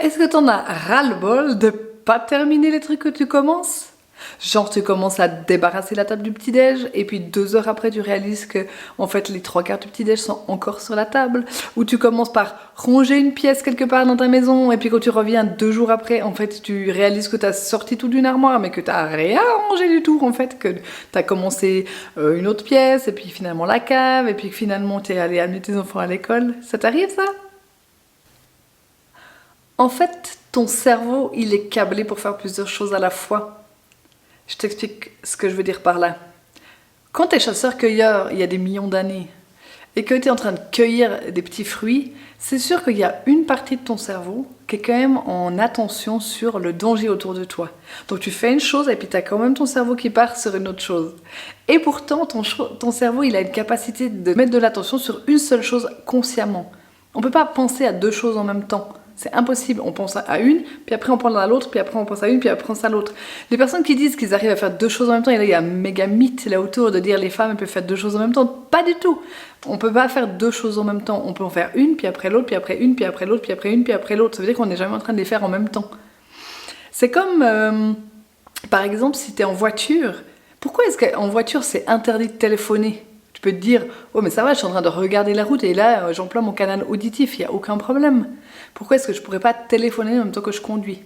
Est-ce que t'en as ras-le-bol de pas terminer les trucs que tu commences? Genre tu commences à débarrasser la table du petit-déj et puis 2 heures après tu réalises que en fait les 3/4 du petit-déj sont encore sur la table. Ou tu commences par ranger une pièce quelque part dans ta maison et puis quand tu reviens 2 jours après en fait tu réalises que t'as sorti tout d'une armoire mais que t'as rien rangé du tout en fait, que t'as commencé une autre pièce et puis finalement la cave et puis finalement t'es allé amener tes enfants à l'école. Ça t'arrive ça? En fait, ton cerveau, il est câblé pour faire plusieurs choses à la fois. Je t'explique ce que je veux dire par là. Quand tu es chasseur-cueilleur il y a des millions d'années et que tu es en train de cueillir des petits fruits, c'est sûr qu'il y a une partie de ton cerveau qui est quand même en attention sur le danger autour de toi. Donc tu fais une chose et puis tu as quand même ton cerveau qui part sur une autre chose. Et pourtant, ton cerveau, il a une capacité de mettre de l'attention sur une seule chose consciemment. On ne peut pas penser à 2 choses en même temps. C'est impossible. On pense à une, puis après on pense à l'autre, puis après on pense à une, puis après on pense à l'autre. Les personnes qui disent qu'ils arrivent à faire 2 choses en même temps, il y a un méga mythe là autour de dire les femmes elles peuvent faire 2 choses en même temps. Pas du tout. On peut pas faire 2 choses en même temps. On peut en faire une, puis après l'autre, puis après une, puis après l'autre, puis après une, puis après l'autre. Ça veut dire qu'on n'est jamais en train de les faire en même temps. C'est comme, par exemple, si tu es en voiture. Pourquoi est-ce qu'en voiture c'est interdit de téléphoner? Tu peux te dire, oh mais ça va, je suis en train de regarder la route et là j'emploie mon canal auditif, il n'y a aucun problème. Pourquoi est-ce que je ne pourrais pas téléphoner en même temps que je conduis?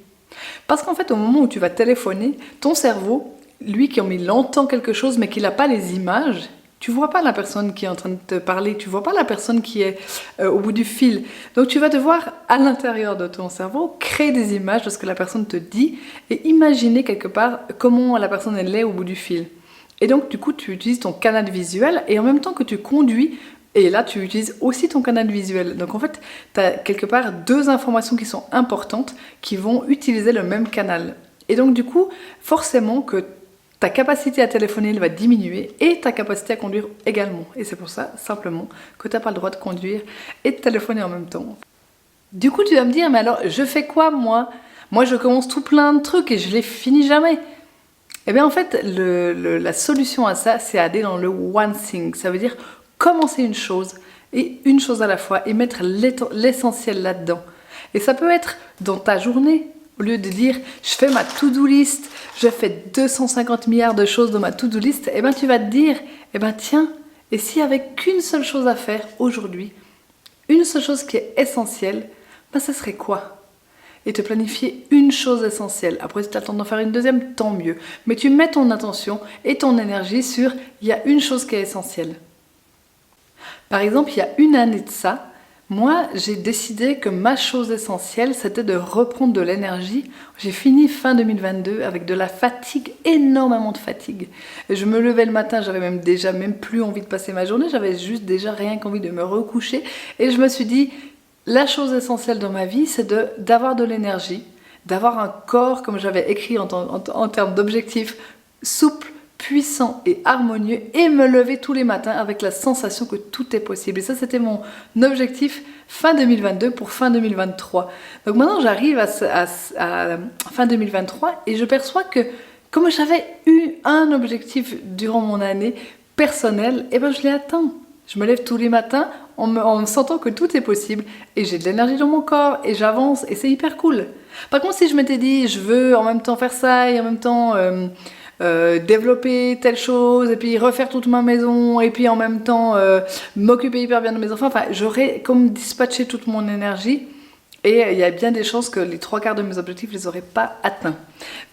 Parce qu'en fait, au moment où tu vas téléphoner, ton cerveau, lui qui il entend quelque chose mais qu'il n'a pas les images, tu vois pas la personne qui est en train de te parler, tu vois pas la personne qui est au bout du fil. Donc tu vas devoir, à l'intérieur de ton cerveau, créer des images de ce que la personne te dit et imaginer quelque part comment la personne elle est au bout du fil. Et donc du coup, tu utilises ton canal visuel et en même temps que tu conduis, et là, tu utilises aussi ton canal visuel. Donc en fait, tu as quelque part 2 informations qui sont importantes qui vont utiliser le même canal. Et donc du coup, forcément que ta capacité à téléphoner elle va diminuer et ta capacité à conduire également. Et c'est pour ça, simplement, que tu n'as pas le droit de conduire et de téléphoner en même temps. Du coup, tu vas me dire, mais alors, je fais quoi moi? Moi, je commence tout plein de trucs et je les finis jamais. Eh bien en fait, la solution à ça, c'est aller dans le one thing. Ça veut dire commencer une chose et une chose à la fois et mettre l'essentiel là-dedans. Et ça peut être dans ta journée. Au lieu de dire, je fais ma to-do list, je fais 250 milliards de choses dans ma to-do list, eh bien tu vas te dire, eh bien tiens, et s'il n'y avait qu'une seule chose à faire aujourd'hui, une seule chose qui est essentielle, ben ça serait quoi? Et te planifier une chose essentielle. Après, si tu attends d'en faire une deuxième, tant mieux. Mais tu mets ton attention et ton énergie sur il y a une chose qui est essentielle. Par exemple, il y a une année de ça, moi, j'ai décidé que ma chose essentielle, c'était de reprendre de l'énergie. J'ai fini fin 2022 avec de la fatigue, énormément de fatigue. Et je me levais le matin, j'avais même plus envie de passer ma journée, j'avais juste déjà rien qu'envie de me recoucher. Et je me suis dit, la chose essentielle dans ma vie, c'est d'avoir de l'énergie, d'avoir un corps, comme j'avais écrit en termes d'objectifs, souple, puissant et harmonieux, et me lever tous les matins avec la sensation que tout est possible. Et ça, c'était mon objectif fin 2022 pour fin 2023. Donc maintenant, j'arrive à fin 2023 et je perçois que comme j'avais eu un objectif durant mon année personnelle, eh ben je l'ai atteint. Je me lève tous les matins en sentant que tout est possible et j'ai de l'énergie dans mon corps et j'avance et c'est hyper cool. Par contre, si je m'étais dit je veux en même temps faire ça et en même temps développer telle chose et puis refaire toute ma maison et puis en même temps m'occuper hyper bien de mes enfants, enfin j'aurais comme dispatché toute mon énergie et il y a bien des chances que les 3/4 de mes objectifs je les aurais pas atteints.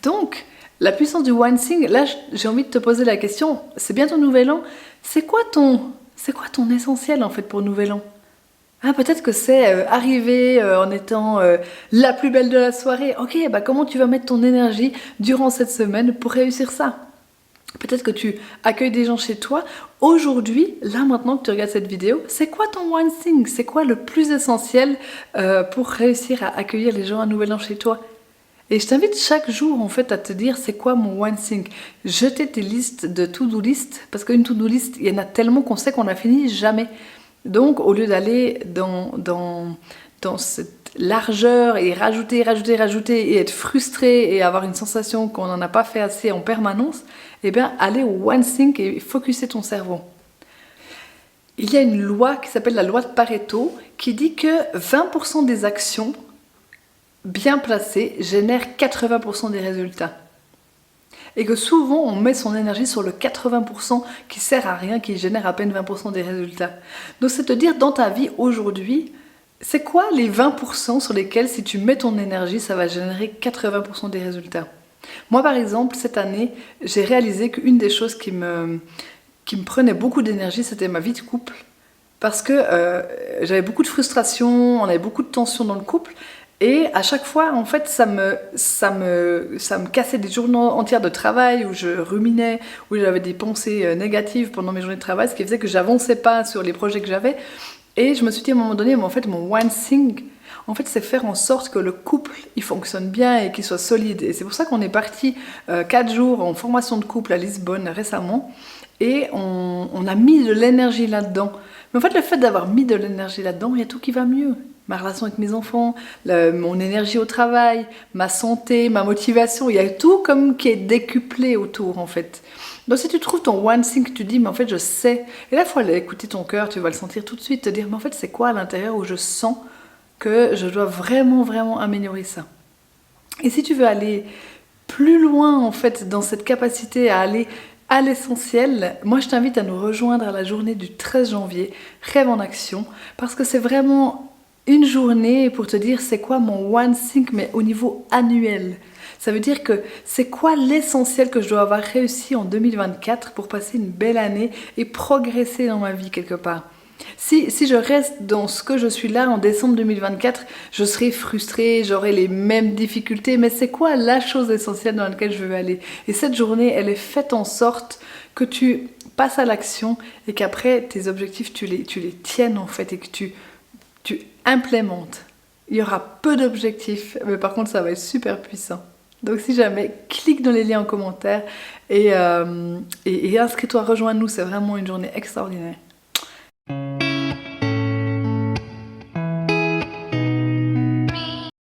Donc la puissance du one thing, là j'ai envie de te poser la question, c'est bientôt Nouvel An, c'est quoi ton essentiel en fait pour Nouvel An? Ah, peut-être que c'est arriver en étant la plus belle de la soirée. Ok, bah comment tu vas mettre ton énergie durant cette semaine pour réussir ça? Peut-être que tu accueilles des gens chez toi. Aujourd'hui, là maintenant que tu regardes cette vidéo, c'est quoi ton one thing? C'est quoi le plus essentiel pour réussir à accueillir les gens à Nouvel An chez toi? Et je t'invite chaque jour en fait à te dire c'est quoi mon one thing. Jeter tes listes de to-do list, parce qu'une to-do list, il y en a tellement qu'on sait qu'on n'a fini jamais. Donc au lieu d'aller dans cette largeur et rajouter et être frustré et avoir une sensation qu'on n'en a pas fait assez en permanence, eh bien aller au one thing et focuser ton cerveau. Il y a une loi qui s'appelle la loi de Pareto qui dit que 20% des actions bien placé génère 80% des résultats. Et que souvent on met son énergie sur le 80% qui sert à rien, qui génère à peine 20% des résultats. Donc c'est te dire dans ta vie aujourd'hui, c'est quoi les 20% sur lesquels si tu mets ton énergie, ça va générer 80% des résultats. Moi par exemple, cette année, j'ai réalisé qu'une des choses qui me prenait beaucoup d'énergie, c'était ma vie de couple. Parce que j'avais beaucoup de frustration, on avait beaucoup de tension dans le couple. Et à chaque fois, en fait, ça me cassait des journées entières de travail où je ruminais, où j'avais des pensées négatives pendant mes journées de travail, ce qui faisait que j'avançais pas sur les projets que j'avais. Et je me suis dit à un moment donné, mais en fait, mon one thing, en fait, c'est faire en sorte que le couple, il fonctionne bien et qu'il soit solide. Et c'est pour ça qu'on est parti 4 jours en formation de couple à Lisbonne récemment. Et on a mis de l'énergie là-dedans. Mais en fait, le fait d'avoir mis de l'énergie là-dedans, il y a tout qui va mieux. Ma relation avec mes enfants, mon énergie au travail, ma santé, ma motivation, il y a tout comme qui est décuplé autour en fait. Donc si tu trouves ton one thing que tu dis, mais en fait je sais, et là il faut aller écouter ton cœur, tu vas le sentir tout de suite, te dire, mais en fait c'est quoi à l'intérieur où je sens que je dois vraiment, vraiment améliorer ça. Et si tu veux aller plus loin en fait dans cette capacité à aller à l'essentiel, moi je t'invite à nous rejoindre à la journée du 13 janvier, Rêve en action, parce que c'est vraiment une journée pour te dire c'est quoi mon one thing, mais au niveau annuel. Ça veut dire que c'est quoi l'essentiel que je dois avoir réussi en 2024 pour passer une belle année et progresser dans ma vie quelque part. Si je reste dans ce que je suis là en décembre 2024, je serai frustrée, j'aurai les mêmes difficultés, mais c'est quoi la chose essentielle dans laquelle je veux aller? Et cette journée, elle est faite en sorte que tu passes à l'action et qu'après, tes objectifs, tu les tiennes en fait et que tu implémentes. Il y aura peu d'objectifs, mais par contre, ça va être super puissant. Donc si jamais, clique dans les liens en commentaire et inscris-toi, rejoins-nous, c'est vraiment une journée extraordinaire.